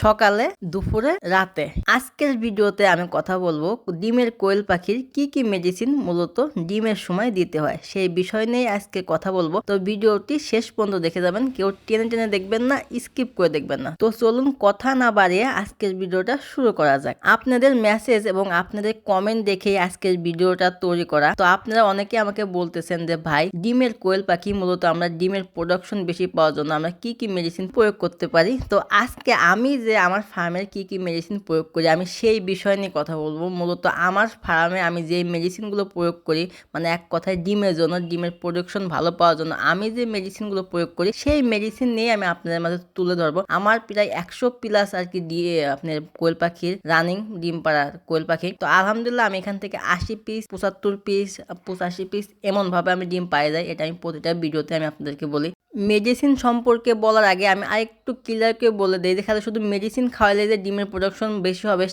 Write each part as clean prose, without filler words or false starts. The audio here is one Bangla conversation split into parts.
সকালে, দুপুরে, রাতে। আজকের ভিডিওতে আমি কথা বলবো ডিমের কোয়েল পাখির কি কি মেডিসিন মূলত ডিমের সময় দিতে হয় সেই বিষয় নিয়ে আজকে কথা বলবো। তো ভিডিওটি শেষ পর্যন্ত দেখে যাবেন, কেউ টেনে টেনে দেখবেন না, স্কিপ করে দেখবেন না। তো চলুন কথা না বাড়িয়ে আজকের ভিডিওটা শুরু করা যাক। আপনাদের মেসেজ এবং আপনাদের কমেন্ট দেখেই আজকের ভিডিওটা তৈরি করা। তো আপনারা অনেকে আমাকে বলতেছেন যে ভাই, ডিমের কোয়েল পাখি মূলত আমরা ডিমের প্রোডাকশন বেশি পাওয়ার জন্য আমরা কি কি মেডিসিন প্রয়োগ করতে পারি। তো আজকে আমি যে আমার ফার্মের কি কি মেডিসিন প্রয়োগ করি আমি সেই বিষয় নিয়ে কথা বলবো। মূলত আমার ফার্মে আমি যে মেডিসিনগুলো প্রয়োগ করি, মানে এক কথায় ডিমের জন্য, ডিমের প্রোডাকশন ভালো পাওয়ার জন্য আমি যে মেডিসিনগুলো প্রয়োগ করি সেই মেডিসিন নিয়ে আমি আপনাদের মাঝে তুলে ধরবো। আমার প্রায় 100+ আর কি দিয়ে আপনার কোয়েল পাখির রানিং ডিম পাড়ার কোয়েল পাখি। তো আলহামদুলিল্লাহ আমি এখান থেকে 80 পিস, 75 পিস, 85 পিস এমন ভাবে আমি ডিম পাই যাই। এটা আমি প্রতিটা ভিডিওতে আমি আপনাদেরকে বলি। মেডিসিন সম্পর্কে বলার আগে আমি আরেকটু ক্লিয়ারকে বলে দিই যে খালি শুধু মেডিসিন খাওয়ালে যে ডিমের প্রোডাকশন বেশি হবে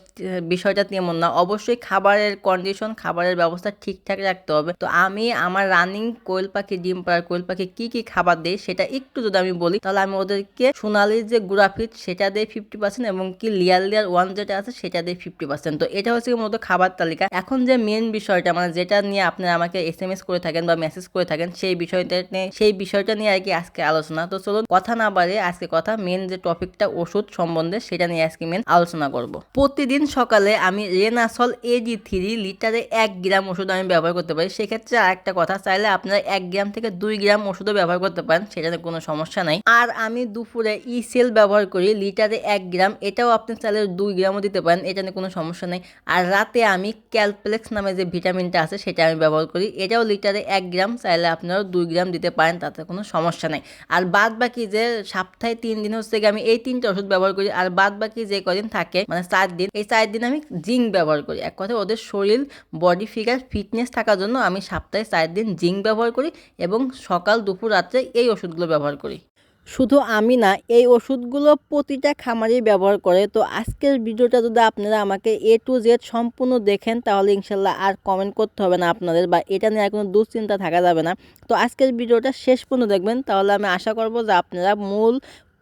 বিষয়টা তেমন না। অবশ্যই খাবারের কন্ডিশন, খাবারের ব্যবস্থা ঠিকঠাক রাখতে হবে। তো আমি আমার রানিং কোয়েল পাখি, ডিম পাড়ার কোয়েল পাখি কি কি খাবার দেই সেটা একটু যদি আমি বলি, তাহলে আমি ওদেরকে সোনালির যে গুড়াফিট সেটা দেই 50% এবং কি লেয়ার 1 যেটা আছে সেটা দেই 50%। তো এটা হচ্ছে মূলত খাবার তালিকা। এখন যে মেন বিষয়টা, মানে যেটা নিয়ে আপনারা আমাকে SMS করে থাকেন বা মেসেজ করে থাকেন সেই বিষয়টা নিয়ে আর কি আজকে আলোচনা। তো চলুন কথা না বাড়িয়ে আজকে মেন যে টপিকটা ওষুধ সম্বন্ধে সেটা নিয়ে আজকে মেন আলোচনা করব। প্রতিদিন সকালে আমি রেনাসল AG3 লিটারে 1 গ্রাম ওষুধ আমি ব্যবহার করতে পারি। সেক্ষেত্রে আরেকটা কথা, চাইলে আপনারা 1 গ্রাম থেকে 2 গ্রাম ওষুধও ব্যবহার করতে পারেন, সেটাতে কোনো সমস্যা নাই। আর আমি দুপুরে ইসেল ব্যবহার করি লিটারে 1 গ্রাম, এটাও আপনি চাইলে 2 গ্রামও দিতে পারেন, এটাতে কোনো সমস্যা নেই। আর রাতে আমি ক্যালপ্লেক্স নামে যে ভিটামিনটা আছে সেটা আমি ব্যবহার করি, এটাও লিটারে 1 গ্রাম, চাইলে আপনারাও 2 গ্রাম দিতে পারেন, তাতে কোনো সমস্যা নেই। আর বাদ বাকি যে সপ্তাহে 3 দিন হচ্ছে আমি এই 3টা ওষুধ ব্যবহার করি। আর বাদ বাকি যে কদিন থাকে মানে 4 দিন, এই 4 দিন আমি জিঙ্ক ব্যবহার করি। এক কথায় ওদের শরীর, বডি ফিগার, ফিটনেস থাকার জন্য আমি সপ্তাহে 4 দিন জিঙ্ক ব্যবহার করি এবং সকাল, দুপুর, রাত্রে এই ওষুধগুলো ব্যবহার করি। শুধু আমি না, এই ওষুধগুলো প্রতিটা খামারেই ব্যবহার করে। তো আজকের ভিডিওটা যদি আপনারা আমাকে A to Z সম্পূর্ণ দেখেন, তাহলে ইনশাল্লাহ আর কমেন্ট করতে হবে না আপনাদের, বা এটা নিয়ে আর কোনো দুশ্চিন্তা থাকা যাবে না। তো আজকের ভিডিওটা শেষ পর্যন্ত দেখবেন, তাহলে আমি আশা করব যে আপনারা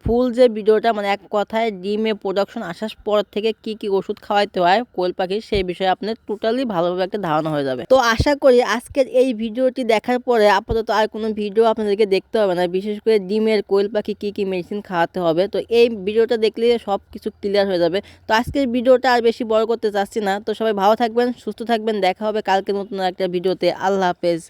ফুল যে ভিডিওটা, মানে এক কথায় ডিমে প্রোডাকশন আসার পর থেকে কি কি ওষুধ খাওয়াইতে হয় কোয়েল পাখির সেই বিষয়ে আপনার টোটালি ভালোভাবে একটা ধারণা হয়ে যাবে। তো আশা করি আজকের এই ভিডিওটি দেখার পরে আপাতত আর কোনো ভিডিও আপনাদেরকে দেখতে হবে না, বিশেষ করে ডিমের কোয়েল পাখি কি কি মেডিসিন খাওয়াতে হবে। তো এই ভিডিওটা দেখলে সব কিছু ক্লিয়ার হয়ে যাবে। তো আজকের ভিডিওটা আর বেশি বড় করতে চাচ্ছি না। তো সবাই ভালো থাকবেন, সুস্থ থাকবেন, দেখা হবে কালকে নতুন একটা ভিডিওতে। আল্লাহ হাফেজ।